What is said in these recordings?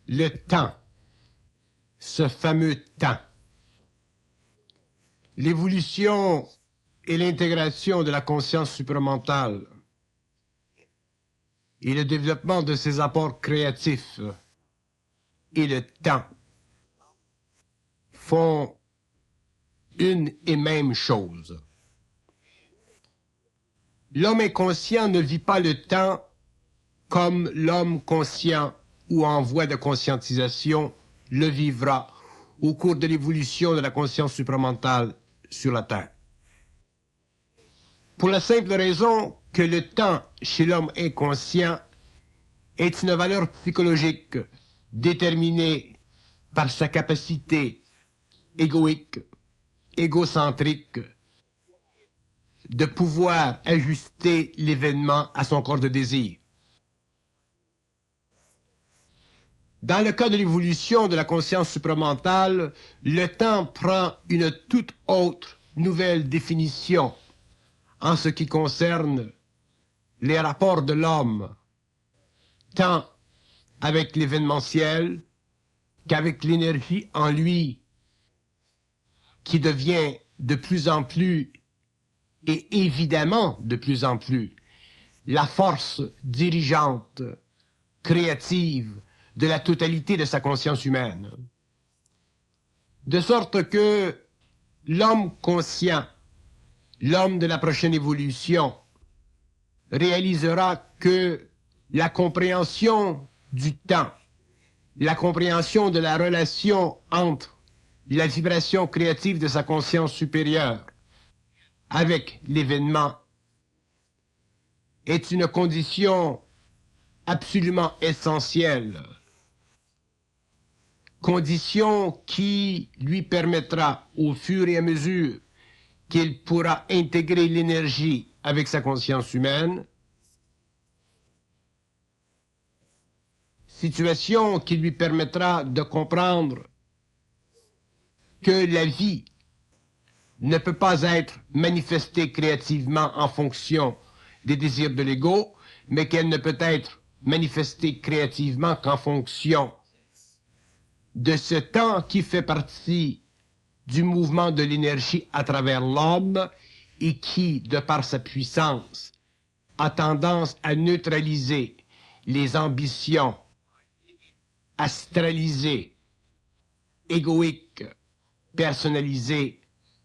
Le temps, ce fameux temps. L'évolution et l'intégration de la conscience supramentale et le développement de ses apports créatifs et le temps font une et même chose. L'homme inconscient ne vit pas le temps comme l'homme conscient ou en voie de conscientisation le vivra au cours de l'évolution de la conscience supramentale sur la Terre. Pour la simple raison que le temps chez l'homme inconscient est une valeur psychologique déterminée par sa capacité égoïque, égocentrique, de pouvoir ajuster l'événement à son corps de désir. Dans le cas de l'évolution de la conscience supramentale, le temps prend une toute autre nouvelle définition en ce qui concerne les rapports de l'homme, tant avec l'événementiel qu'avec l'énergie en lui, qui devient de plus en plus, et évidemment de plus en plus, la force dirigeante, créative, de la totalité de sa conscience humaine. De sorte que l'homme conscient, l'homme de la prochaine évolution, réalisera que la compréhension du temps, la compréhension de la relation entre la vibration créative de sa conscience supérieure avec l'événement est une condition absolument essentielle, condition qui lui permettra, au fur et à mesure qu'il pourra intégrer l'énergie avec sa conscience humaine, situation qui lui permettra de comprendre que la vie ne peut pas être manifestée créativement en fonction des désirs de l'ego, mais qu'elle ne peut être manifestée créativement qu'en fonction de ce temps qui fait partie du mouvement de l'énergie à travers l'homme et qui, de par sa puissance, a tendance à neutraliser les ambitions astralisées, égoïques, personnalisées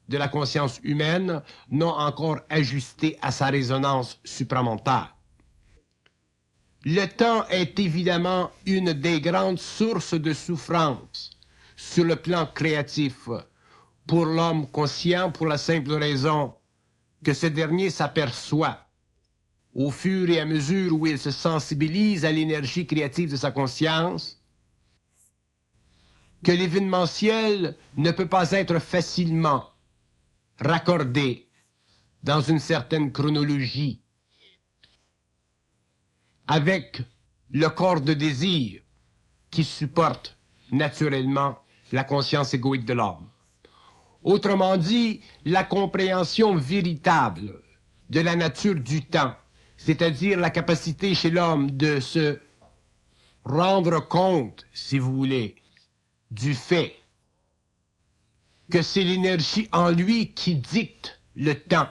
de la conscience humaine, non encore ajustées à sa résonance supramentale. Le temps est évidemment une des grandes sources de souffrance sur le plan créatif pour l'homme conscient, pour la simple raison que ce dernier s'aperçoit, au fur et à mesure où il se sensibilise à l'énergie créative de sa conscience, que l'événementiel ne peut pas être facilement raccordé dans une certaine chronologie avec le corps de désir qui supporte naturellement la conscience égoïque de l'homme. Autrement dit, la compréhension véritable de la nature du temps, c'est-à-dire la capacité chez l'homme de se rendre compte, si vous voulez, du fait que c'est l'énergie en lui qui dicte le temps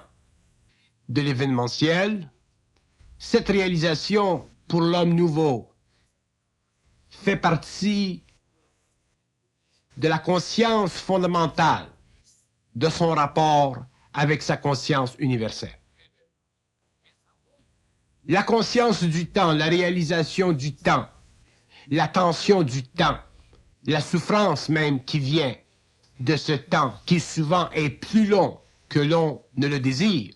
de l'événementiel. Cette réalisation pour l'homme nouveau fait partie de la conscience fondamentale de son rapport avec sa conscience universelle. La conscience du temps, la réalisation du temps, la tension du temps, la souffrance même qui vient de ce temps, qui souvent est plus long que l'on ne le désire,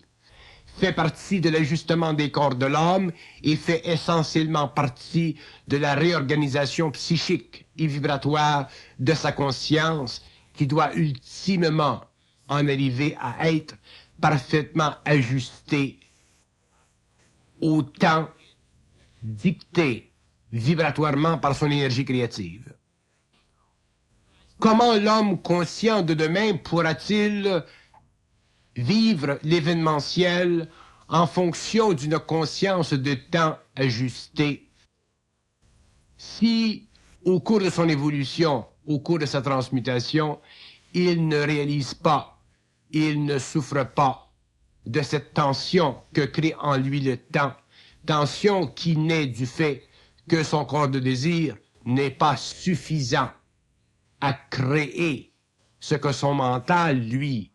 fait partie de l'ajustement des corps de l'homme et fait essentiellement partie de la réorganisation psychique et vibratoire de sa conscience qui doit ultimement en arriver à être parfaitement ajustée au temps dicté vibratoirement par son énergie créative. Comment l'homme conscient de demain pourra-t-il vivre l'événementiel en fonction d'une conscience de temps ajustée si, au cours de son évolution, au cours de sa transmutation, il ne réalise pas, il ne souffre pas de cette tension que crée en lui le temps, tension qui naît du fait que son corps de désir n'est pas suffisant à créer ce que son mental, lui,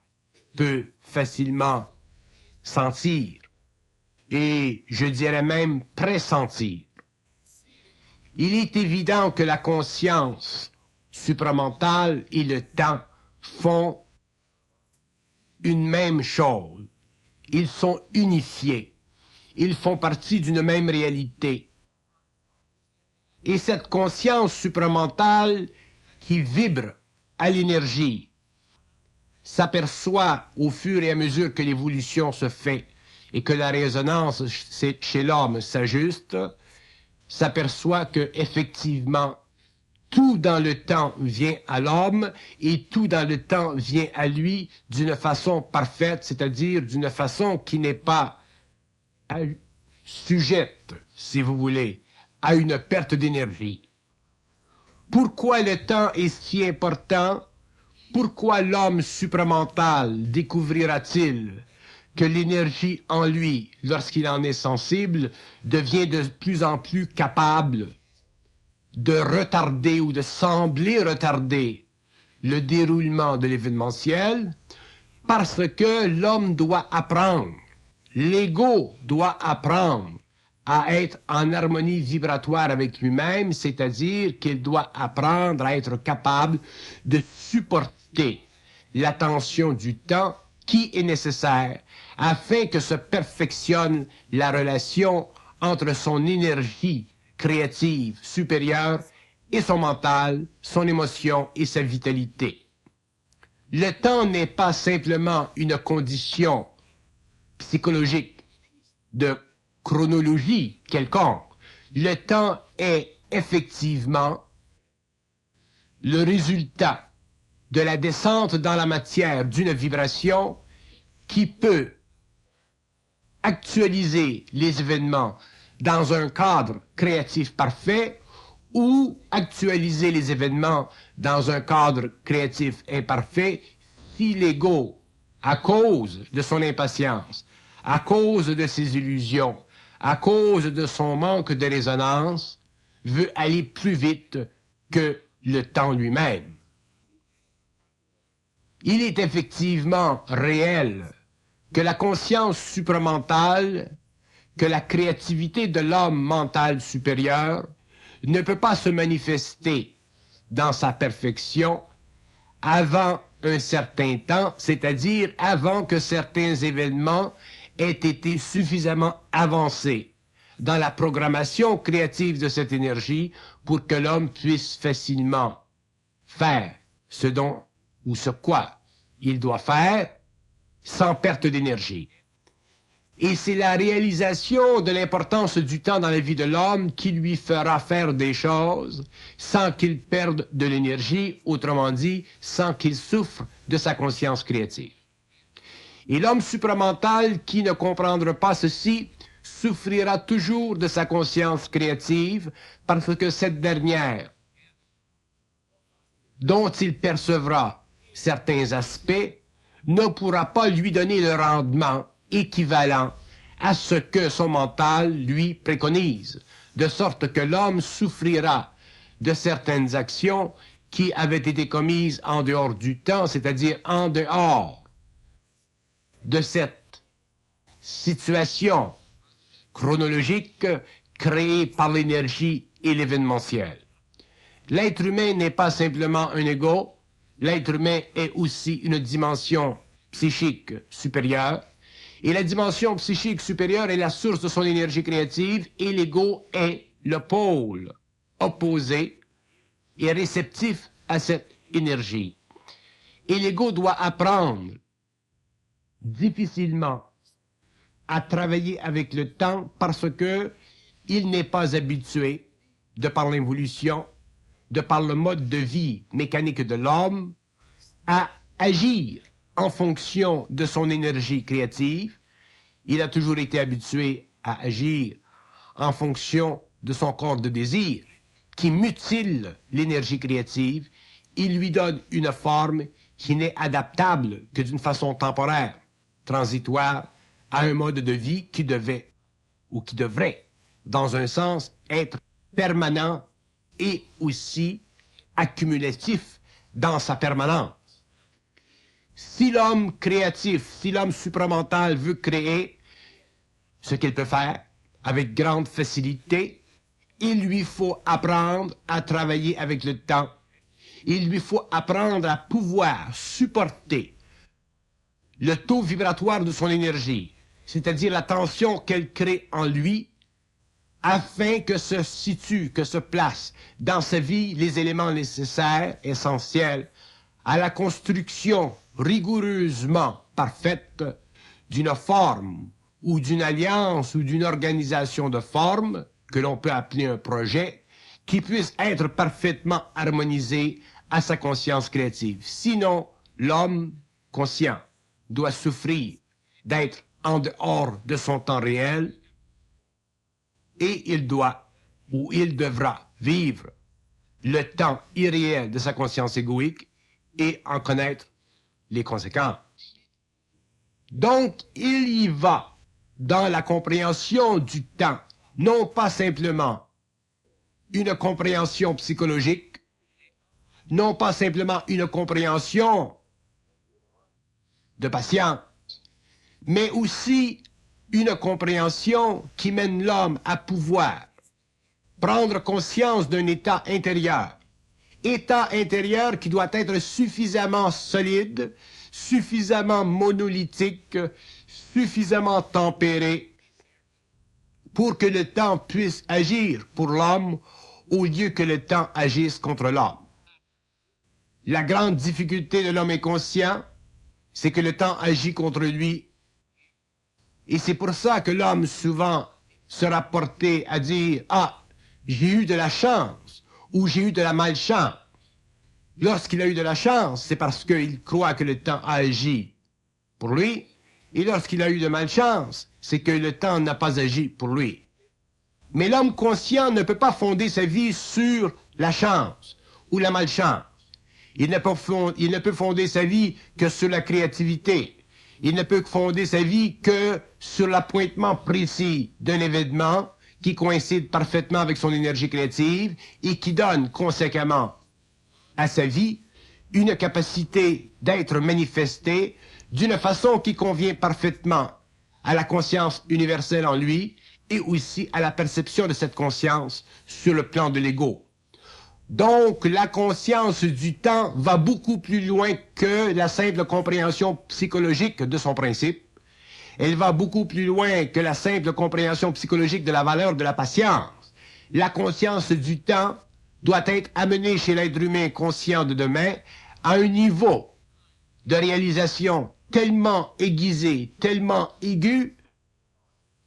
peut facilement sentir, et je dirais même pressentir. Il est évident que la conscience supramentale et le temps font une même chose. Ils sont unifiés. Ils font partie d'une même réalité. Et cette conscience supramentale qui vibre à l'énergie s'aperçoit au fur et à mesure que l'évolution se fait et que la résonance chez l'homme s'ajuste, s'aperçoit que effectivement tout dans le temps vient à l'homme et tout dans le temps vient à lui d'une façon parfaite, c'est-à-dire d'une façon qui n'est pas sujette, si vous voulez, à une perte d'énergie. Pourquoi le temps est si important? Pourquoi l'homme supramental découvrira-t-il que l'énergie en lui, lorsqu'il en est sensible, devient de plus en plus capable de retarder ou de sembler retarder le déroulement de l'événementiel? Parce que l'homme doit apprendre, l'ego doit apprendre à être en harmonie vibratoire avec lui-même, c'est-à-dire qu'il doit apprendre à être capable de supporter la tension du temps qui est nécessaire afin que se perfectionne la relation entre son énergie créative supérieure et son mental, son émotion et sa vitalité. Le temps n'est pas simplement une condition psychologique de chronologie quelconque. Le temps est effectivement le résultat de la descente dans la matière d'une vibration qui peut actualiser les événements dans un cadre créatif parfait ou actualiser les événements dans un cadre créatif imparfait si l'ego, à cause de son impatience, à cause de ses illusions, à cause de son manque de résonance, veut aller plus vite que le temps lui-même. Il est effectivement réel que la conscience supramentale, que la créativité de l'homme mental supérieur ne peut pas se manifester dans sa perfection avant un certain temps, c'est-à-dire avant que certains événements aient été suffisamment avancés dans la programmation créative de cette énergie pour que l'homme puisse facilement faire ce dont ou ce quoi il doit faire sans perte d'énergie. Et c'est la réalisation de l'importance du temps dans la vie de l'homme qui lui fera faire des choses sans qu'il perde de l'énergie, autrement dit, sans qu'il souffre de sa conscience créative. Et l'homme supramental qui ne comprendra pas ceci souffrira toujours de sa conscience créative parce que cette dernière, dont il percevra certains aspects, ne pourra pas lui donner le rendement équivalent à ce que son mental lui préconise, de sorte que l'homme souffrira de certaines actions qui avaient été commises en dehors du temps, c'est-à-dire en dehors de cette situation chronologique créée par l'énergie et l'événementiel. L'être humain n'est pas simplement un ego, l'être humain est aussi une dimension psychique supérieure, et la dimension psychique supérieure est la source de son énergie créative, et l'ego est le pôle opposé et réceptif à cette énergie. Et l'ego doit apprendre difficilement à travailler avec le temps parce que il n'est pas habitué, de par l'évolution, de par le mode de vie mécanique de l'homme, à agir en fonction de son énergie créative. Il a toujours été habitué à agir en fonction de son corps de désir, qui mutile l'énergie créative, il lui donne une forme qui n'est adaptable que d'une façon temporaire, transitoire, à un mode de vie qui devait, ou qui devrait, dans un sens, être permanent et aussi accumulatif dans sa permanence. Si l'homme créatif, si l'homme supramental veut créer ce qu'il peut faire avec grande facilité, il lui faut apprendre à travailler avec le temps. Il lui faut apprendre à pouvoir supporter le taux vibratoire de son énergie, c'est-à-dire la tension qu'elle crée en lui, afin que se situent, que se placent dans sa vie les éléments nécessaires, essentiels, à la construction rigoureusement parfaite d'une forme ou d'une alliance ou d'une organisation de forme, que l'on peut appeler un projet, qui puisse être parfaitement harmonisé à sa conscience créative. Sinon, l'homme conscient doit souffrir d'être en dehors de son temps réel et il doit ou il devra vivre le temps irréel de sa conscience égoïque et en connaître les conséquences. Donc, il y va dans la compréhension du temps, non pas simplement une compréhension psychologique, non pas simplement une compréhension de patience, mais aussi une compréhension qui mène l'homme à pouvoir prendre conscience d'un état intérieur qui doit être suffisamment solide, suffisamment monolithique, suffisamment tempéré pour que le temps puisse agir pour l'homme au lieu que le temps agisse contre l'homme. La grande difficulté de l'homme inconscient, c'est que le temps agit contre lui. Et c'est pour ça que l'homme souvent sera porté à dire « Ah, j'ai eu de la chance » ou « J'ai eu de la malchance ». Lorsqu'il a eu de la chance, c'est parce qu'il croit que le temps a agi pour lui. Et lorsqu'il a eu de malchance, c'est que le temps n'a pas agi pour lui. Mais l'homme conscient ne peut pas fonder sa vie sur la chance ou la malchance. Il ne peut fonder sa vie que sur la créativité. Il ne peut fonder sa vie que sur l'appointement précis d'un événement qui coïncide parfaitement avec son énergie créative et qui donne conséquemment à sa vie une capacité d'être manifestée d'une façon qui convient parfaitement à la conscience universelle en lui et aussi à la perception de cette conscience sur le plan de l'ego. Donc, la conscience du temps va beaucoup plus loin que la simple compréhension psychologique de son principe. Elle va beaucoup plus loin que la simple compréhension psychologique de la valeur de la patience. La conscience du temps doit être amenée chez l'être humain conscient de demain à un niveau de réalisation tellement aiguisé, tellement aigu,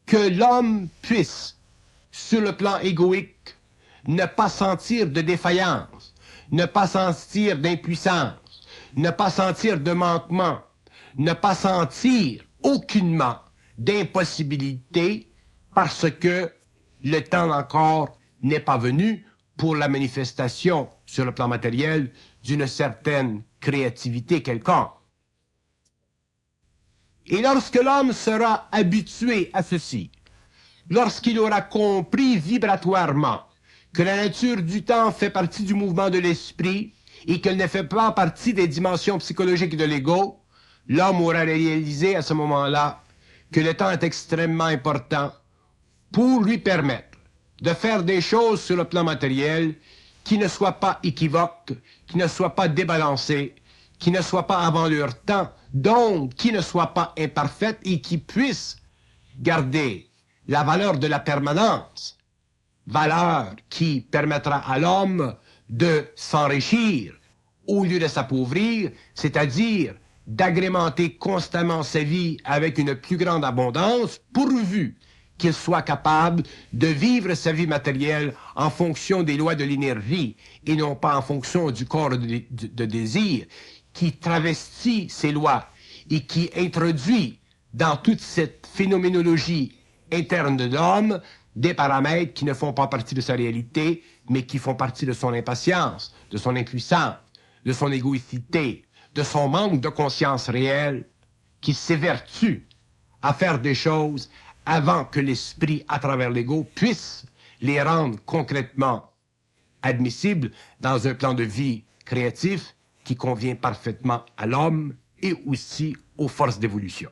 que l'homme puisse, sur le plan égoïque, ne pas sentir de défaillance, ne pas sentir d'impuissance, ne pas sentir de manquement, ne pas sentir aucunement d'impossibilité parce que le temps encore n'est pas venu pour la manifestation sur le plan matériel d'une certaine créativité quelconque. Et lorsque l'homme sera habitué à ceci, lorsqu'il aura compris vibratoirement que la nature du temps fait partie du mouvement de l'esprit et qu'elle ne fait pas partie des dimensions psychologiques de l'ego, l'homme aura réalisé à ce moment-là que le temps est extrêmement important pour lui permettre de faire des choses sur le plan matériel qui ne soient pas équivoques, qui ne soient pas débalancées, qui ne soient pas avant leur temps, donc qui ne soient pas imparfaites et qui puissent garder la valeur de la permanence, valeur qui permettra à l'homme de s'enrichir au lieu de s'appauvrir, c'est-à-dire d'agrémenter constamment sa vie avec une plus grande abondance, pourvu qu'il soit capable de vivre sa vie matérielle en fonction des lois de l'énergie et non pas en fonction du corps de désir qui travestit ces lois et qui introduit dans toute cette phénoménologie interne de l'homme des paramètres qui ne font pas partie de sa réalité, mais qui font partie de son impatience, de son impuissance, de son égoïcité, de son manque de conscience réelle, qui s'évertue à faire des choses avant que l'esprit, à travers l'ego, puisse les rendre concrètement admissibles dans un plan de vie créatif qui convient parfaitement à l'homme et aussi aux forces d'évolution.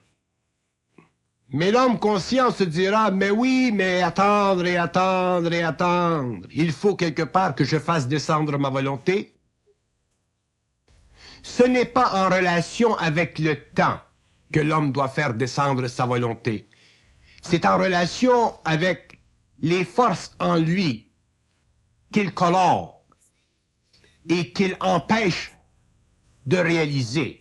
Mais l'homme conscient se dira, mais oui, mais attendre et attendre et attendre. Il faut quelque part que je fasse descendre ma volonté. Ce n'est pas en relation avec le temps que l'homme doit faire descendre sa volonté. C'est en relation avec les forces en lui qu'il colore et qu'il empêche de réaliser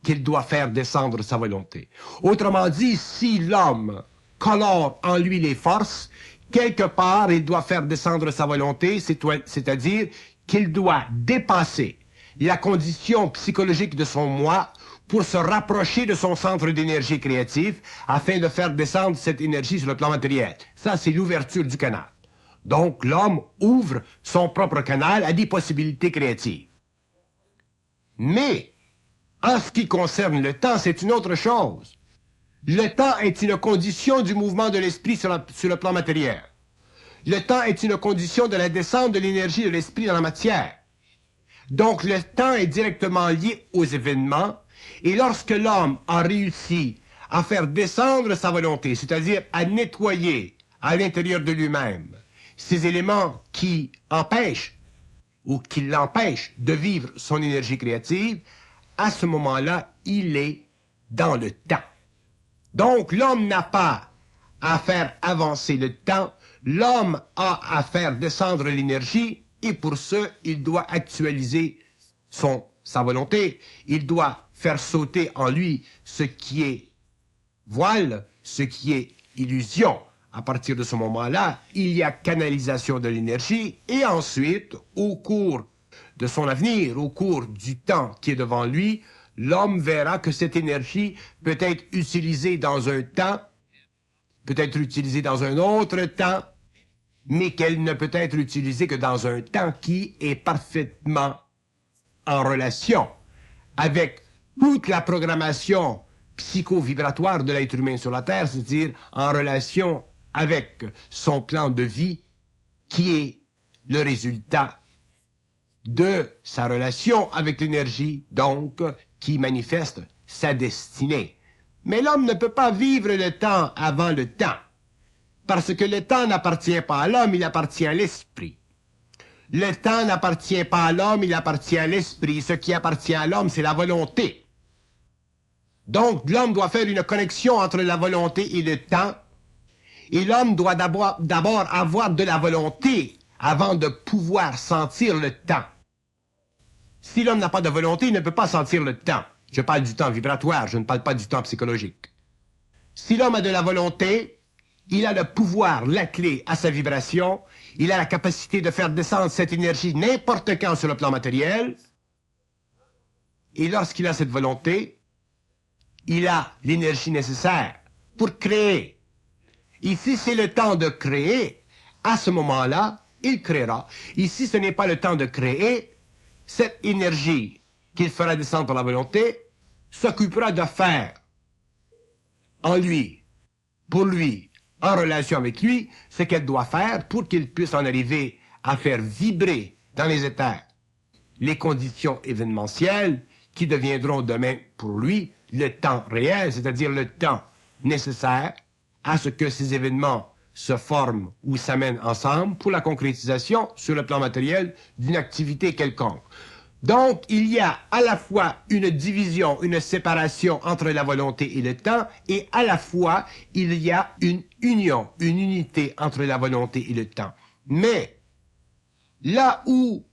qu'il doit faire descendre sa volonté. Autrement dit, si l'homme colore en lui les forces, quelque part, il doit faire descendre sa volonté, c'est-à-dire qu'il doit dépasser la condition psychologique de son moi pour se rapprocher de son centre d'énergie créative afin de faire descendre cette énergie sur le plan matériel. Ça, c'est l'ouverture du canal. Donc, l'homme ouvre son propre canal à des possibilités créatives. Mais, en ce qui concerne le temps, c'est une autre chose. Le temps est une condition du mouvement de l'esprit sur le plan matériel. Le temps est une condition de la descente de l'énergie de l'esprit dans la matière. Donc le temps est directement lié aux événements, et lorsque l'homme a réussi à faire descendre sa volonté, c'est-à-dire à nettoyer à l'intérieur de lui-même ces éléments qui empêchent ou qui l'empêchent de vivre son énergie créative, à ce moment-là, il est dans le temps. Donc, l'homme n'a pas à faire avancer le temps, l'homme a à faire descendre l'énergie, et pour ce, il doit actualiser sa volonté, il doit faire sauter en lui ce qui est voile, ce qui est illusion. À partir de ce moment-là, il y a canalisation de l'énergie, et ensuite, au cours de son avenir, au cours du temps qui est devant lui, l'homme verra que cette énergie peut être utilisée dans un temps, peut être utilisée dans un autre temps, mais qu'elle ne peut être utilisée que dans un temps qui est parfaitement en relation avec toute la programmation psycho-vibratoire de l'être humain sur la Terre, c'est-à-dire en relation avec son plan de vie qui est le résultat de sa relation avec l'énergie, donc, qui manifeste sa destinée. Mais l'homme ne peut pas vivre le temps avant le temps, parce que le temps n'appartient pas à l'homme, il appartient à l'esprit. Le temps n'appartient pas à l'homme, il appartient à l'esprit. Ce qui appartient à l'homme, c'est la volonté. Donc, l'homme doit faire une connexion entre la volonté et le temps, et l'homme doit d'abord avoir de la volonté avant de pouvoir sentir le temps. Si l'homme n'a pas de volonté, il ne peut pas sentir le temps. Je parle du temps vibratoire, je ne parle pas du temps psychologique. Si l'homme a de la volonté, il a le pouvoir, la clé à sa vibration, il a la capacité de faire descendre cette énergie n'importe quand sur le plan matériel, et lorsqu'il a cette volonté, il a l'énergie nécessaire pour créer. Et si c'est le temps de créer, à ce moment-là, il créera. Et si ce n'est pas le temps de créer, cette énergie qu'il fera descendre par la volonté s'occupera de faire en lui, pour lui, en relation avec lui, ce qu'elle doit faire pour qu'il puisse en arriver à faire vibrer dans les éthers les conditions événementielles qui deviendront demain pour lui le temps réel, c'est-à-dire le temps nécessaire à ce que ces événements se forment ou s'amènent ensemble pour la concrétisation sur le plan matériel d'une activité quelconque. Donc, il y a à la fois une division, une séparation entre la volonté et le temps, et à la fois, il y a une union, une unité entre la volonté et le temps. Mais, là où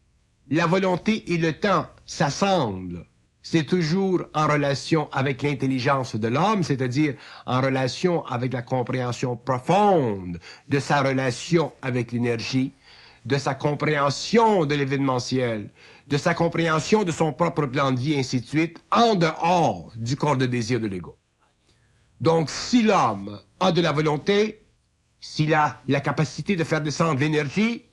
la volonté et le temps s'assemblent, c'est toujours en relation avec l'intelligence de l'homme, c'est-à-dire en relation avec la compréhension profonde de sa relation avec l'énergie, de sa compréhension de l'événementiel, de sa compréhension de son propre plan de vie, ainsi de suite, en dehors du corps de désir de l'ego. Donc, si l'homme a de la volonté, s'il a la capacité de faire descendre l'énergie,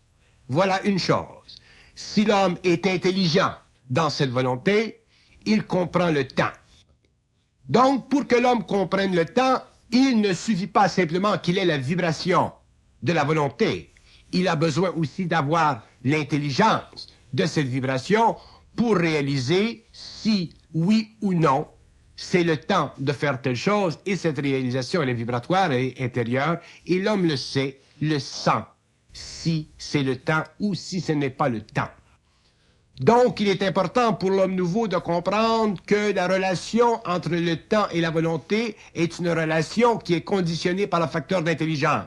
voilà une chose. Si l'homme est intelligent dans cette volonté, il comprend le temps. Donc, pour que l'homme comprenne le temps, il ne suffit pas simplement qu'il ait la vibration de la volonté. Il a besoin aussi d'avoir l'intelligence de cette vibration pour réaliser si, oui ou non, c'est le temps de faire telle chose, et cette réalisation, elle est vibratoire, elle est intérieure, et l'homme le sait, le sent, si c'est le temps ou si ce n'est pas le temps. Donc, il est important pour l'homme nouveau de comprendre que la relation entre le temps et la volonté est une relation qui est conditionnée par le facteur d'intelligence.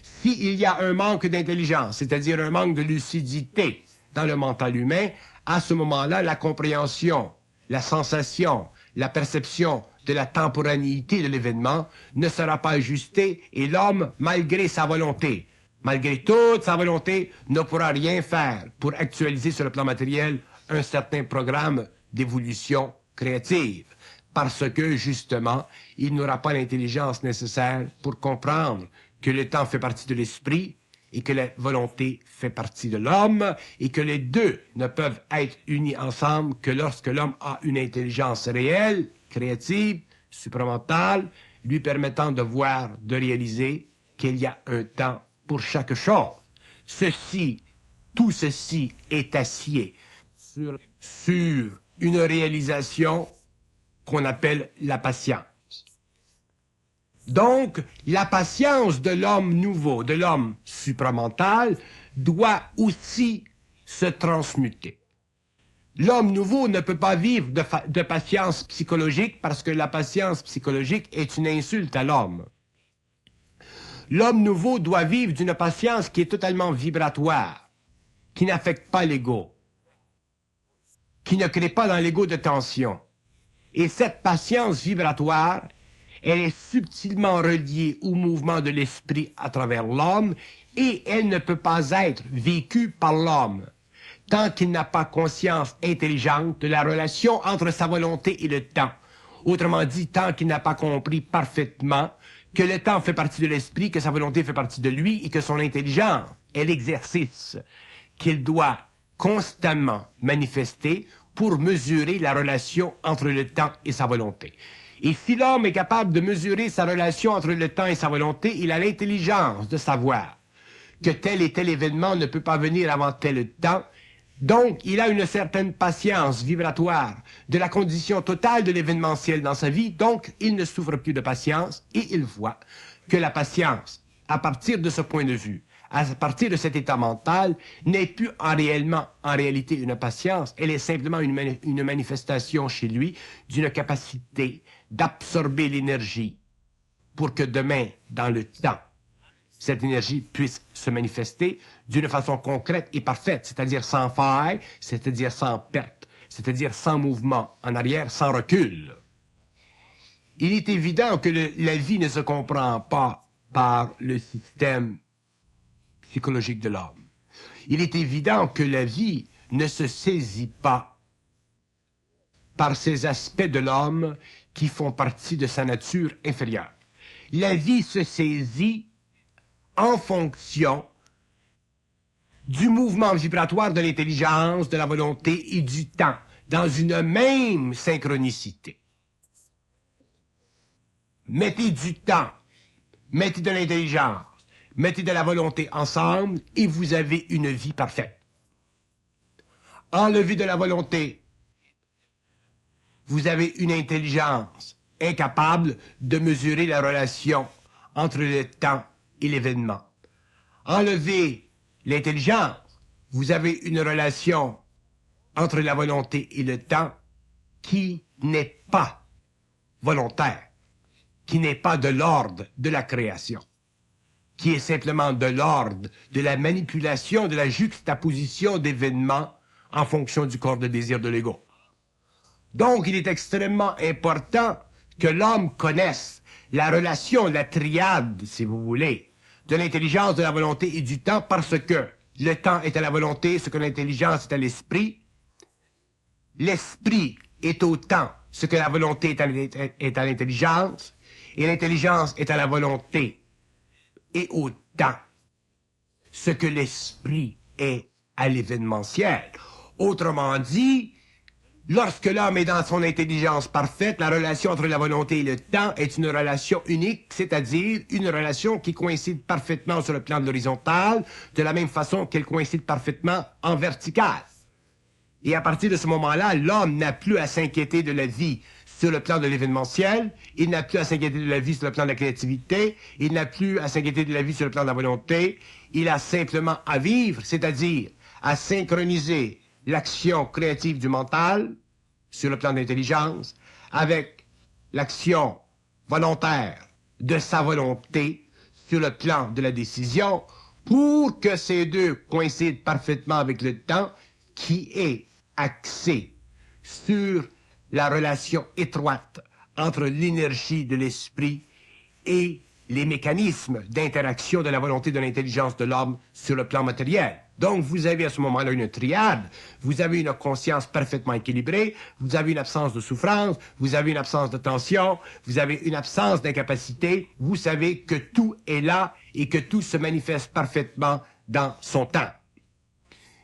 S'il y a un manque d'intelligence, c'est-à-dire un manque de lucidité dans le mental humain, à ce moment-là, la compréhension, la sensation, la perception de la temporanéité de l'événement ne sera pas ajustée et l'homme, malgré sa volonté, malgré toute sa volonté, ne pourra rien faire pour actualiser sur le plan matériel un certain programme d'évolution créative. Parce que, justement, il n'aura pas l'intelligence nécessaire pour comprendre que le temps fait partie de l'esprit et que la volonté fait partie de l'homme et que les deux ne peuvent être unis ensemble que lorsque l'homme a une intelligence réelle, créative, supramentale, lui permettant de voir, de réaliser qu'il y a un temps pour chaque chose. Tout ceci est assied sur une réalisation qu'on appelle la patience. Donc, la patience de l'homme nouveau, de l'homme supramental, doit aussi se transmuter. L'homme nouveau ne peut pas vivre de patience psychologique parce que la patience psychologique est une insulte à l'homme. L'homme nouveau doit vivre d'une patience qui est totalement vibratoire, qui n'affecte pas l'ego, qui ne crée pas dans l'ego de tension. Et cette patience vibratoire, elle est subtilement reliée au mouvement de l'esprit à travers l'homme et elle ne peut pas être vécue par l'homme tant qu'il n'a pas conscience intelligente de la relation entre sa volonté et le temps. Autrement dit, tant qu'il n'a pas compris parfaitement que le temps fait partie de l'esprit, que sa volonté fait partie de lui et que son intelligence est l'exercice qu'il doit constamment manifester pour mesurer la relation entre le temps et sa volonté. Et si l'homme est capable de mesurer sa relation entre le temps et sa volonté, il a l'intelligence de savoir que tel et tel événement ne peut pas venir avant tel temps. Donc, il a une certaine patience vibratoire de la condition totale de l'événementiel dans sa vie, donc il ne souffre plus de patience et il voit que la patience, à partir de ce point de vue, à partir de cet état mental, n'est plus en réalité une patience, elle est simplement une manifestation chez lui d'une capacité d'absorber l'énergie pour que demain, dans le temps, cette énergie puisse se manifester d'une façon concrète et parfaite, c'est-à-dire sans faille, c'est-à-dire sans perte, c'est-à-dire sans mouvement en arrière, sans recul. Il est évident que la vie ne se comprend pas par le système psychologique de l'homme. Il est évident que la vie ne se saisit pas par ces aspects de l'homme qui font partie de sa nature inférieure. La vie se saisit en fonction du mouvement vibratoire de l'intelligence, de la volonté et du temps, dans une même synchronicité. Mettez du temps, mettez de l'intelligence, mettez de la volonté ensemble et vous avez une vie parfaite. Enlevez de la volonté, vous avez une intelligence incapable de mesurer la relation entre le temps et l'événement. Enlevez l'intelligence, vous avez une relation entre la volonté et le temps qui n'est pas volontaire, qui n'est pas de l'ordre de la création, qui est simplement de l'ordre de la manipulation, de la juxtaposition d'événements en fonction du corps de désir de l'ego. Donc, il est extrêmement important que l'homme connaisse la relation, la triade, si vous voulez, de l'intelligence, de la volonté et du temps, parce que le temps est à la volonté, ce que l'intelligence est à l'esprit. L'esprit est au temps, ce que la volonté est à l'intelligence, et l'intelligence est à la volonté et au temps, ce que l'esprit est à l'événementiel. Autrement dit, lorsque l'homme est dans son intelligence parfaite, la relation entre la volonté et le temps est une relation unique, c'est-à-dire une relation qui coïncide parfaitement sur le plan de l'horizontal, de la même façon qu'elle coïncide parfaitement en vertical. Et à partir de ce moment-là, l'homme n'a plus à s'inquiéter de la vie sur le plan de l'événementiel, il n'a plus à s'inquiéter de la vie sur le plan de la créativité, il n'a plus à s'inquiéter de la vie sur le plan de la volonté, il a simplement à vivre, c'est-à-dire à synchroniser l'action créative du mental sur le plan de l'intelligence avec l'action volontaire de sa volonté sur le plan de la décision pour que ces deux coïncident parfaitement avec le temps qui est axé sur la relation étroite entre l'énergie de l'esprit et les mécanismes d'interaction de la volonté de l'intelligence de l'homme sur le plan matériel. Donc, vous avez à ce moment-là une triade, vous avez une conscience parfaitement équilibrée, vous avez une absence de souffrance, vous avez une absence de tension, vous avez une absence d'incapacité, vous savez que tout est là et que tout se manifeste parfaitement dans son temps.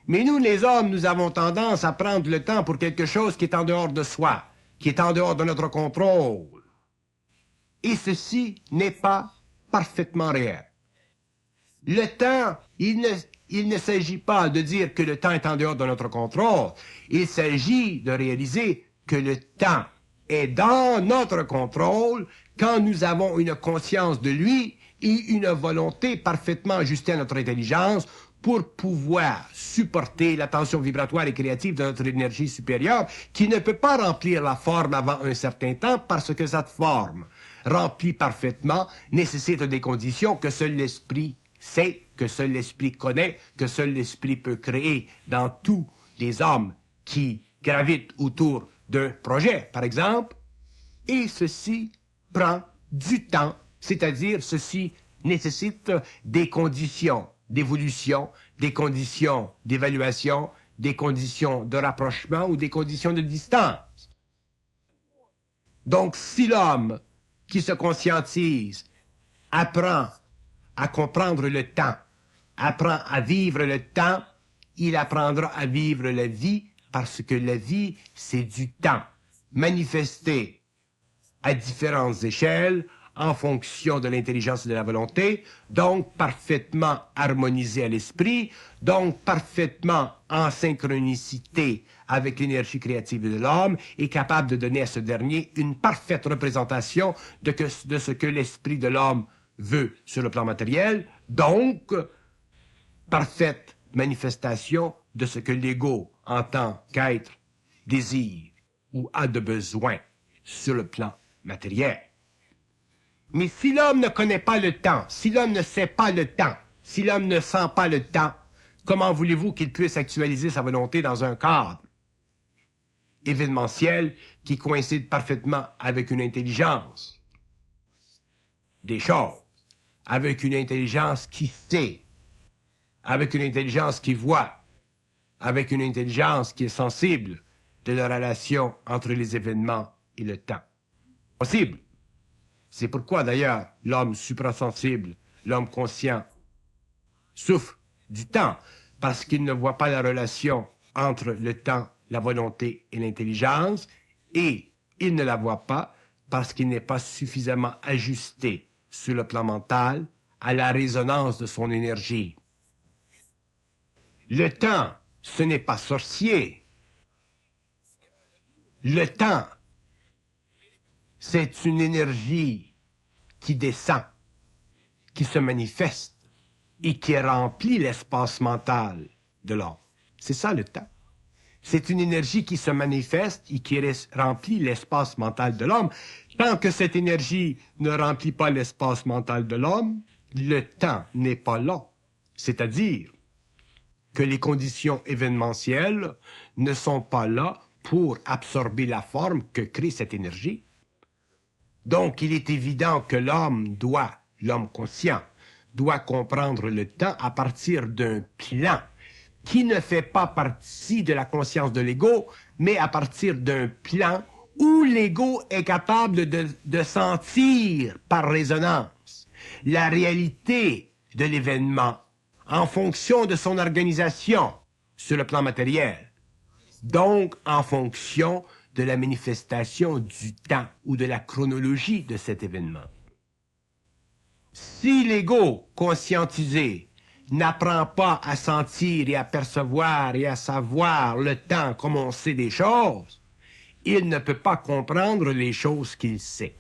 Mais nous, les hommes, nous avons tendance à prendre le temps pour quelque chose qui est en dehors de soi, qui est en dehors de notre contrôle. Et ceci n'est pas parfaitement réel. Le temps, il ne s'agit pas de dire que le temps est en dehors de notre contrôle. Il s'agit de réaliser que le temps est dans notre contrôle quand nous avons une conscience de lui et une volonté parfaitement ajustée à notre intelligence pour pouvoir supporter la tension vibratoire et créative de notre énergie supérieure qui ne peut pas remplir la forme avant un certain temps parce que cette forme remplie parfaitement nécessite des conditions que seul l'esprit sait, que seul l'esprit connaît, que seul l'esprit peut créer dans tous les hommes qui gravitent autour d'un projet, par exemple. Et ceci prend du temps, c'est-à-dire ceci nécessite des conditions d'évolution, des conditions d'évaluation, des conditions de rapprochement ou des conditions de distance. Donc, si l'homme qui se conscientise apprend à comprendre le temps, apprend à vivre le temps, il apprendra à vivre la vie parce que la vie, c'est du temps manifesté à différentes échelles en fonction de l'intelligence et de la volonté, donc parfaitement harmonisé à l'esprit, donc parfaitement en synchronicité avec l'énergie créative de l'homme et capable de donner à ce dernier une parfaite représentation de ce que l'esprit de l'homme veut sur le plan matériel, donc parfaite manifestation de ce que l'ego entend qu'être, désire ou a de besoin sur le plan matériel. Mais si l'homme ne connaît pas le temps, si l'homme ne sait pas le temps, si l'homme ne sent pas le temps, comment voulez-vous qu'il puisse actualiser sa volonté dans un cadre événementiel qui coïncide parfaitement avec une intelligence des choses, avec une intelligence qui sait, avec une intelligence qui voit, avec une intelligence qui est sensible de la relation entre les événements et le temps? Possible. C'est pourquoi, d'ailleurs, l'homme suprasensible, l'homme conscient, souffre du temps, parce qu'il ne voit pas la relation entre le temps, la volonté et l'intelligence, et il ne la voit pas parce qu'il n'est pas suffisamment ajusté sur le plan mental à la résonance de son énergie. Le temps, ce n'est pas sorcier. Le temps, c'est une énergie qui descend, qui se manifeste et qui remplit l'espace mental de l'homme. C'est ça le temps. C'est une énergie qui se manifeste et qui remplit l'espace mental de l'homme. Tant que cette énergie ne remplit pas l'espace mental de l'homme, le temps n'est pas là. C'est-à-dire que les conditions événementielles ne sont pas là pour absorber la forme que crée cette énergie. Donc, il est évident que l'homme conscient, doit comprendre le temps à partir d'un plan qui ne fait pas partie de la conscience de l'ego, mais à partir d'un plan où l'ego est capable de sentir par résonance la réalité de l'événement en fonction de son organisation sur le plan matériel. Donc, en fonction de la manifestation du temps ou de la chronologie de cet événement. Si l'ego conscientisé n'apprend pas à sentir et à percevoir et à savoir le temps comme on sait des choses, il ne peut pas comprendre les choses qu'il sait.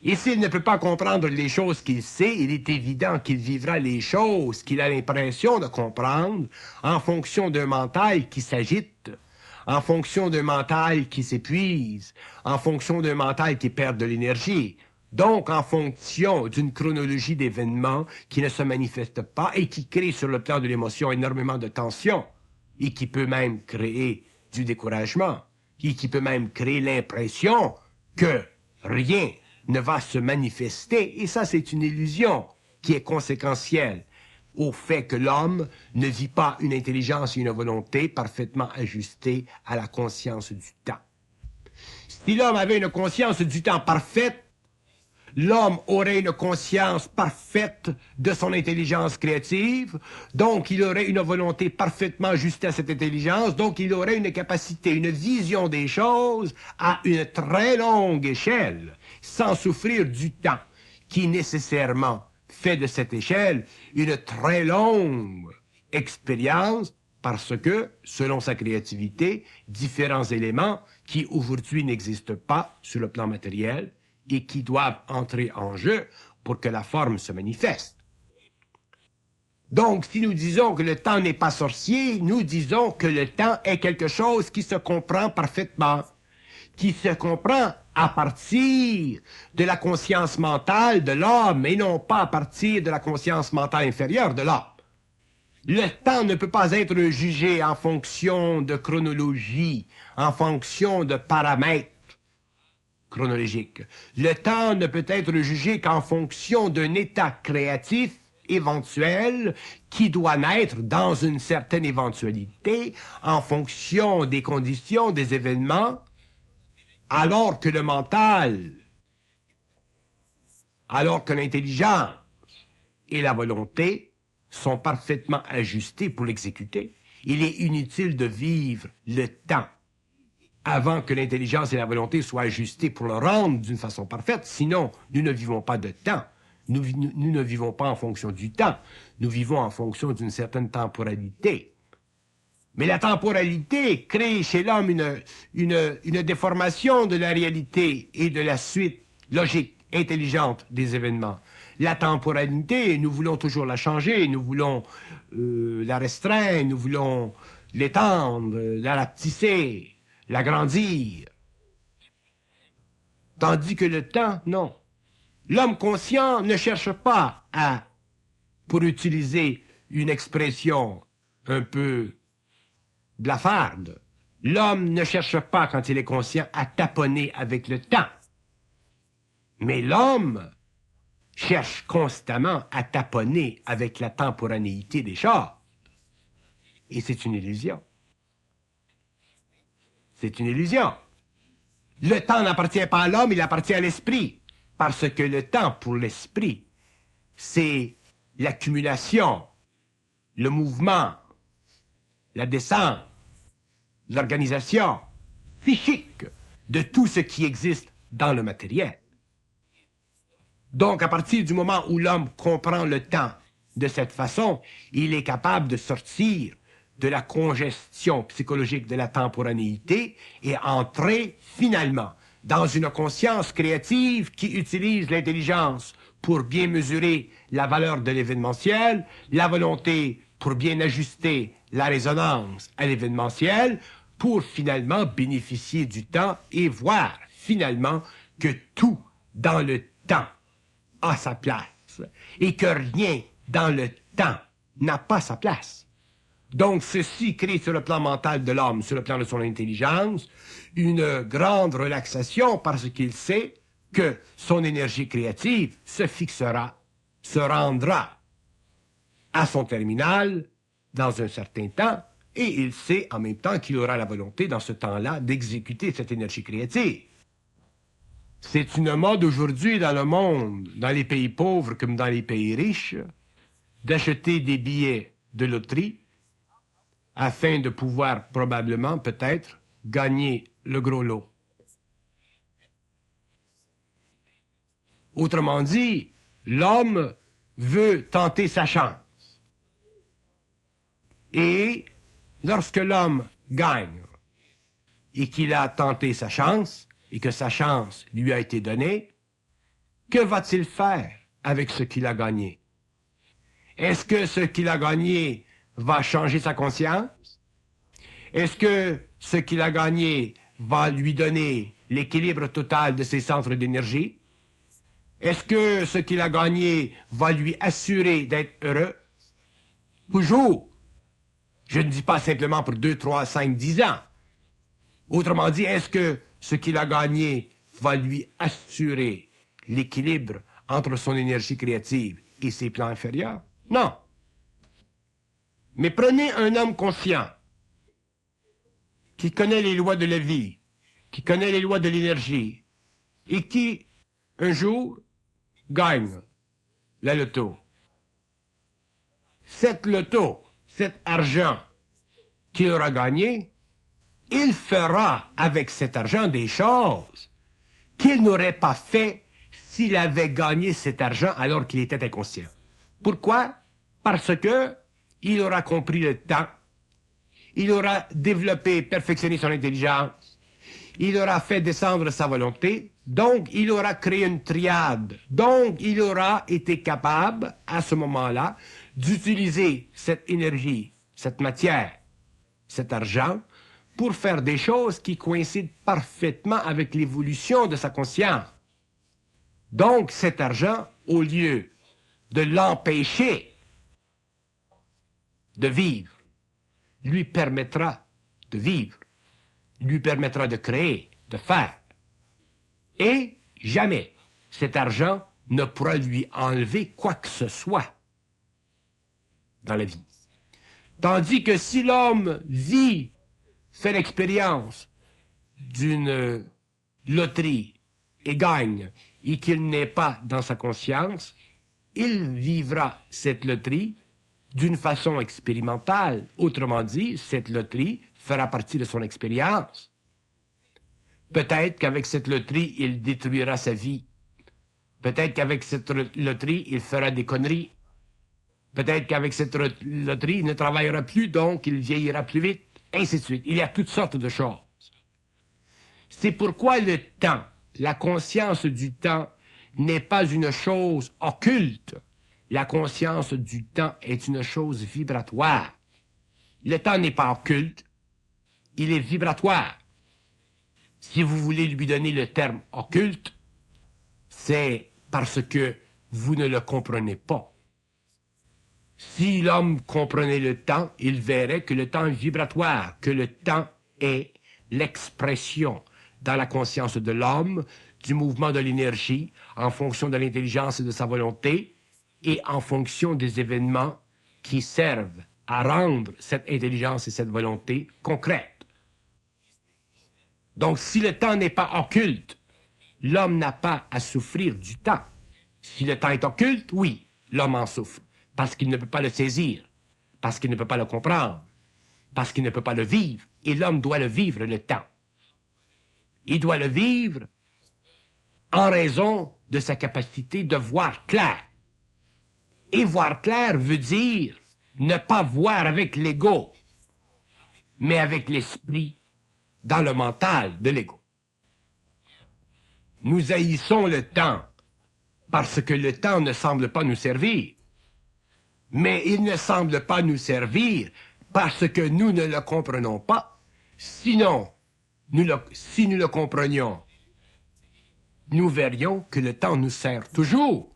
Et s'il ne peut pas comprendre les choses qu'il sait, il est évident qu'il vivra les choses qu'il a l'impression de comprendre en fonction d'un mental qui s'agite, en fonction d'un mental qui s'épuise, en fonction d'un mental qui perd de l'énergie, donc en fonction d'une chronologie d'événements qui ne se manifeste pas et qui crée sur le plan de l'émotion énormément de tension et qui peut même créer du découragement et qui peut même créer l'impression que rien ne va se manifester, et ça c'est une illusion qui est conséquentielle au fait que l'homme ne vit pas une intelligence et une volonté parfaitement ajustées à la conscience du temps. Si l'homme avait une conscience du temps parfaite, l'homme aurait une conscience parfaite de son intelligence créative, donc il aurait une volonté parfaitement ajustée à cette intelligence, donc il aurait une capacité, une vision des choses à une très longue échelle, sans souffrir du temps, qui nécessairement fait de cette échelle une très longue expérience, parce que, selon sa créativité, différents éléments qui aujourd'hui n'existent pas sur le plan matériel, et qui doivent entrer en jeu pour que la forme se manifeste. Donc, si nous disons que le temps n'est pas sorcier, nous disons que le temps est quelque chose qui se comprend parfaitement, qui se comprend à partir de la conscience mentale de l'homme et non pas à partir de la conscience mentale inférieure de l'homme. Le temps ne peut pas être jugé en fonction de chronologie, en fonction de paramètres chronologique. Le temps ne peut être jugé qu'en fonction d'un état créatif éventuel qui doit naître dans une certaine éventualité en fonction des conditions, des événements, alors que le mental, alors que l'intelligence et la volonté sont parfaitement ajustés pour l'exécuter. Il est inutile de vivre le temps avant que l'intelligence et la volonté soient ajustées pour le rendre d'une façon parfaite. Sinon, nous ne vivons pas de temps. Nous ne vivons pas en fonction du temps. Nous vivons en fonction d'une certaine temporalité. Mais la temporalité crée chez l'homme une déformation de la réalité et de la suite logique, intelligente des événements. La temporalité, nous voulons toujours la changer, nous voulons la restreindre, nous voulons l'étendre, la rapetisser, l'agrandir. Tandis que le temps, non. L'homme conscient ne cherche pas à, pour utiliser une expression un peu blafarde, l'homme ne cherche pas, quand il est conscient, à taponner avec le temps. Mais l'homme cherche constamment à taponner avec la temporanéité des choses. Et c'est une illusion. C'est une illusion. Le temps n'appartient pas à l'homme, il appartient à l'esprit. Parce que le temps, pour l'esprit, c'est l'accumulation, le mouvement, la descente, l'organisation psychique de tout ce qui existe dans le matériel. Donc, à partir du moment où l'homme comprend le temps de cette façon, il est capable de sortir de la congestion psychologique de la temporanéité et entrer finalement dans une conscience créative qui utilise l'intelligence pour bien mesurer la valeur de l'événementiel, la volonté pour bien ajuster la résonance à l'événementiel, pour finalement bénéficier du temps et voir finalement que tout dans le temps a sa place et que rien dans le temps n'a pas sa place. Donc, ceci crée sur le plan mental de l'homme, sur le plan de son intelligence, une grande relaxation parce qu'il sait que son énergie créative se fixera, se rendra à son terminal dans un certain temps, et il sait en même temps qu'il aura la volonté dans ce temps-là d'exécuter cette énergie créative. C'est une mode aujourd'hui dans le monde, dans les pays pauvres comme dans les pays riches, d'acheter des billets de loterie afin de pouvoir probablement, peut-être, gagner le gros lot. Autrement dit, l'homme veut tenter sa chance. Et lorsque l'homme gagne et qu'il a tenté sa chance et que sa chance lui a été donnée, que va-t-il faire avec ce qu'il a gagné? Est-ce que ce qu'il a gagné va changer sa conscience? Est-ce que ce qu'il a gagné va lui donner l'équilibre total de ses centres d'énergie? Est-ce que ce qu'il a gagné va lui assurer d'être heureux? Toujours. Je ne dis pas simplement pour 2, 3, 5, 10 ans. Autrement dit, est-ce que ce qu'il a gagné va lui assurer l'équilibre entre son énergie créative et ses plans inférieurs? Non. Mais prenez un homme conscient qui connaît les lois de la vie, qui connaît les lois de l'énergie et qui, un jour, gagne la loto. Cette loto, cet argent qu'il aura gagné, il fera avec cet argent des choses qu'il n'aurait pas fait s'il avait gagné cet argent alors qu'il était inconscient. Pourquoi? Parce que il aura compris le temps, il aura développé, perfectionné son intelligence, il aura fait descendre sa volonté, donc il aura créé une triade. Donc il aura été capable, à ce moment-là, d'utiliser cette énergie, cette matière, cet argent, pour faire des choses qui coïncident parfaitement avec l'évolution de sa conscience. Donc cet argent, au lieu de l'empêcher de vivre, lui permettra de vivre, lui permettra de créer, de faire. Et jamais cet argent ne pourra lui enlever quoi que ce soit dans la vie. Tandis que si l'homme vit, fait l'expérience d'une loterie et gagne, et qu'il n'est pas dans sa conscience, il vivra cette loterie d'une façon expérimentale. Autrement dit, cette loterie fera partie de son expérience. Peut-être qu'avec cette loterie, il détruira sa vie. Peut-être qu'avec cette loterie, il fera des conneries. Peut-être qu'avec cette loterie, il ne travaillera plus, donc il vieillira plus vite, ainsi de suite. Il y a toutes sortes de choses. C'est pourquoi le temps, la conscience du temps, n'est pas une chose occulte. La conscience du temps est une chose vibratoire. Le temps n'est pas occulte, il est vibratoire. Si vous voulez lui donner le terme occulte, c'est parce que vous ne le comprenez pas. Si l'homme comprenait le temps, il verrait que le temps est vibratoire, que le temps est l'expression dans la conscience de l'homme du mouvement de l'énergie en fonction de l'intelligence et de sa volonté et en fonction des événements qui servent à rendre cette intelligence et cette volonté concrètes. Donc, si le temps n'est pas occulte, l'homme n'a pas à souffrir du temps. Si le temps est occulte, oui, l'homme en souffre, parce qu'il ne peut pas le saisir, parce qu'il ne peut pas le comprendre, parce qu'il ne peut pas le vivre, et l'homme doit le vivre, le temps. Il doit le vivre en raison de sa capacité de voir clair. Et voir clair veut dire ne pas voir avec l'ego, mais avec l'esprit dans le mental de l'ego. Nous haïssons le temps parce que le temps ne semble pas nous servir. Mais il ne semble pas nous servir parce que nous ne le comprenons pas. Sinon, si nous le comprenions, nous verrions que le temps nous sert toujours.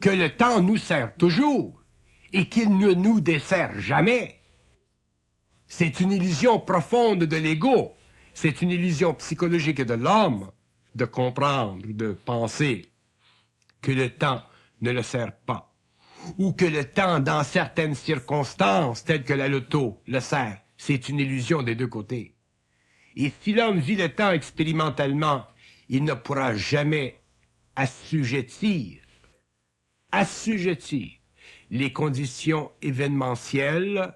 Que le temps nous sert toujours et qu'il ne nous dessert jamais. C'est une illusion profonde de l'ego. C'est une illusion psychologique de l'homme de comprendre, de penser que le temps ne le sert pas. Ou que le temps, dans certaines circonstances, telles que la loto, le sert. C'est une illusion des deux côtés. Et si l'homme vit le temps expérimentalement, il ne pourra jamais assujettir assujettir les conditions événementielles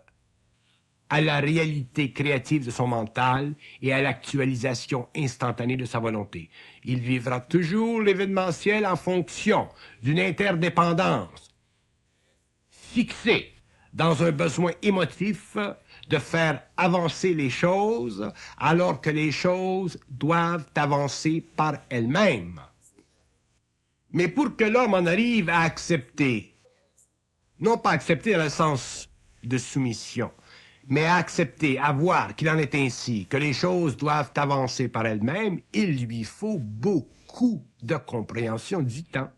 à la réalité créative de son mental et à l'actualisation instantanée de sa volonté. Il vivra toujours l'événementiel en fonction d'une interdépendance fixée dans un besoin émotif de faire avancer les choses alors que les choses doivent avancer par elles-mêmes. Mais pour que l'homme en arrive à accepter, non pas accepter dans le sens de soumission, mais à accepter, à voir qu'il en est ainsi, que les choses doivent avancer par elles-mêmes, il lui faut beaucoup de compréhension du temps.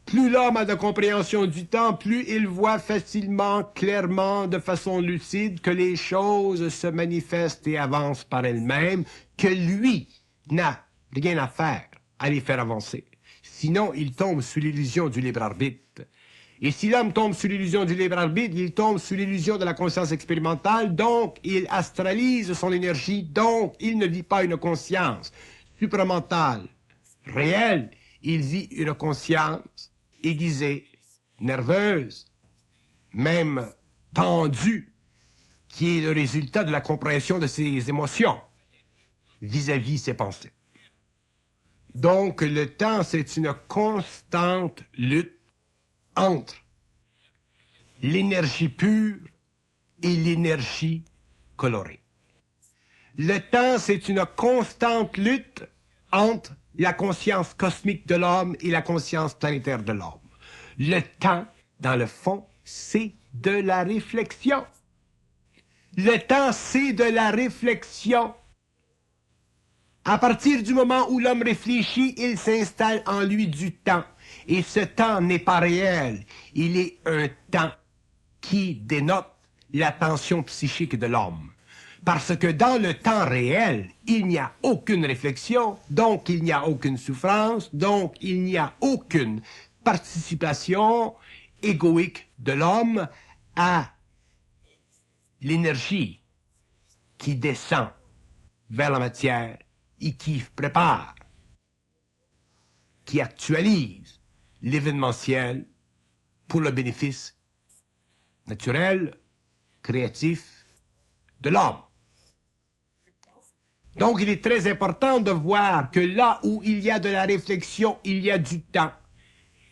Plus l'homme a de compréhension du temps, plus il voit facilement, clairement, de façon lucide, que les choses se manifestent et avancent par elles-mêmes, que lui n'a rien à faire à les faire avancer. Sinon, il tombe sous l'illusion du libre arbitre. Et si l'homme tombe sous l'illusion du libre arbitre, il tombe sous l'illusion de la conscience expérimentale, donc il astralise son énergie, donc il ne vit pas une conscience supramentale, réelle, il vit une conscience aiguisée, nerveuse, même tendue, qui est le résultat de la compréhension de ses émotions vis-à-vis ses pensées. Donc, le temps, c'est une constante lutte entre l'énergie pure et l'énergie colorée. Le temps, c'est une constante lutte entre la conscience cosmique de l'homme et la conscience planétaire de l'homme. Le temps, dans le fond, c'est de la réflexion. Le temps, c'est de la réflexion. À partir du moment où l'homme réfléchit, il s'installe en lui du temps. Et ce temps n'est pas réel. Il est un temps qui dénote la tension psychique de l'homme. Parce que dans le temps réel, il n'y a aucune réflexion, donc il n'y a aucune souffrance, donc il n'y a aucune participation égoïque de l'homme à l'énergie qui descend vers la matière et qui prépare, qui actualise l'événementiel pour le bénéfice naturel, créatif de l'homme. Donc, il est très important de voir que là où il y a de la réflexion, il y a du temps.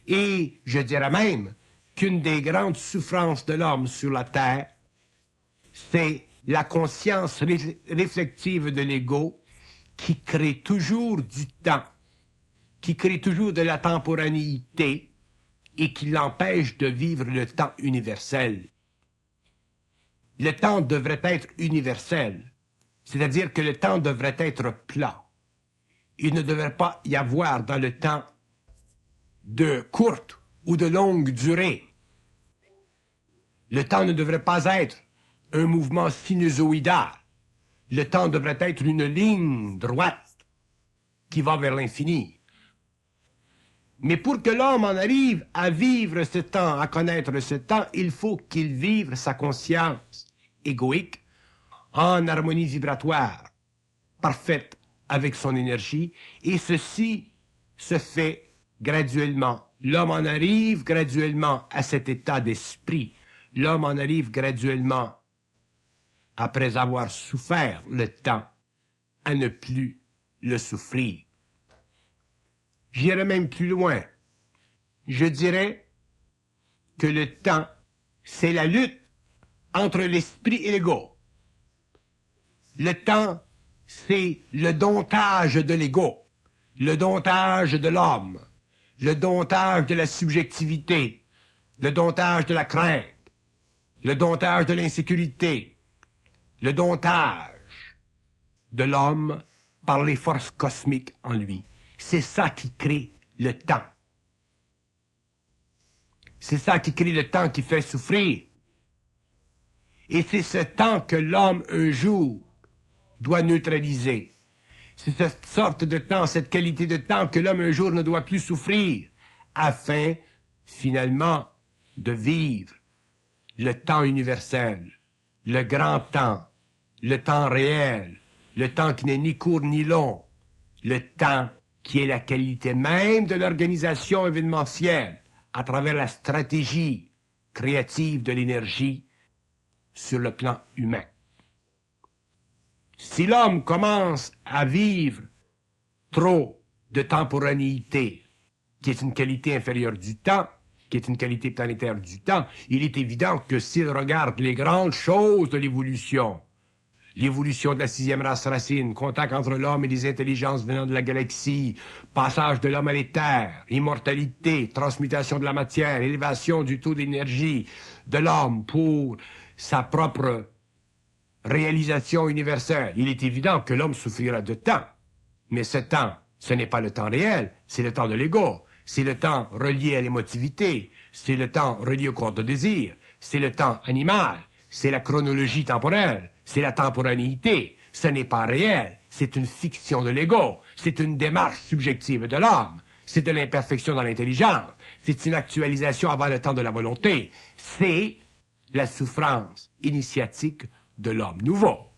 Et je dirais même qu'une des grandes souffrances de l'homme sur la Terre, c'est la conscience réflexive de l'ego qui crée toujours du temps, qui crée toujours de la temporanéité et qui l'empêche de vivre le temps universel. Le temps devrait être universel, c'est-à-dire que le temps devrait être plat. Il ne devrait pas y avoir dans le temps de courte ou de longue durée. Le temps ne devrait pas être un mouvement sinusoïdal. Le temps devrait être une ligne droite qui va vers l'infini. Mais pour que l'homme en arrive à vivre ce temps, à connaître ce temps, il faut qu'il vive sa conscience égoïque en harmonie vibratoire parfaite avec son énergie, et ceci se fait graduellement. L'homme en arrive graduellement à cet état d'esprit. L'homme en arrive graduellement, après avoir souffert le temps, à ne plus le souffrir. J'irai même plus loin. Je dirais que le temps, c'est la lutte entre l'esprit et l'ego. Le temps, c'est le domptage de l'ego, le domptage de l'homme, le domptage de la subjectivité, le domptage de la crainte, le domptage de l'insécurité, le domptage de l'homme par les forces cosmiques en lui. C'est ça qui crée le temps. C'est ça qui crée le temps qui fait souffrir. Et c'est ce temps que l'homme, un jour, doit neutraliser. C'est cette sorte de temps, cette qualité de temps que l'homme, un jour, ne doit plus souffrir, afin, finalement, de vivre le temps universel, le grand temps, le temps réel, le temps qui n'est ni court ni long, le temps qui est la qualité même de l'organisation événementielle, à travers la stratégie créative de l'énergie sur le plan humain. Si l'homme commence à vivre trop de temporanéité, qui est une qualité inférieure du temps, qui est une qualité planétaire du temps, il est évident que s'il regarde les grandes choses de l'évolution de la 6e race racine, contact entre l'homme et les intelligences venant de la galaxie, passage de l'homme à l'éther, immortalité, transmutation de la matière, élévation du taux d'énergie de l'homme pour sa propre réalisation universelle. Il est évident que l'homme souffrira de temps. Mais ce temps, ce n'est pas le temps réel, c'est le temps de l'ego. C'est le temps relié à l'émotivité. C'est le temps relié au corps de désir. C'est le temps animal. C'est la chronologie temporelle. C'est la temporanéité. Ce n'est pas réel. C'est une fiction de l'ego. C'est une démarche subjective de l'homme. C'est de l'imperfection dans l'intelligence. C'est une actualisation avant le temps de la volonté. C'est la souffrance initiatique de l'homme nouveau.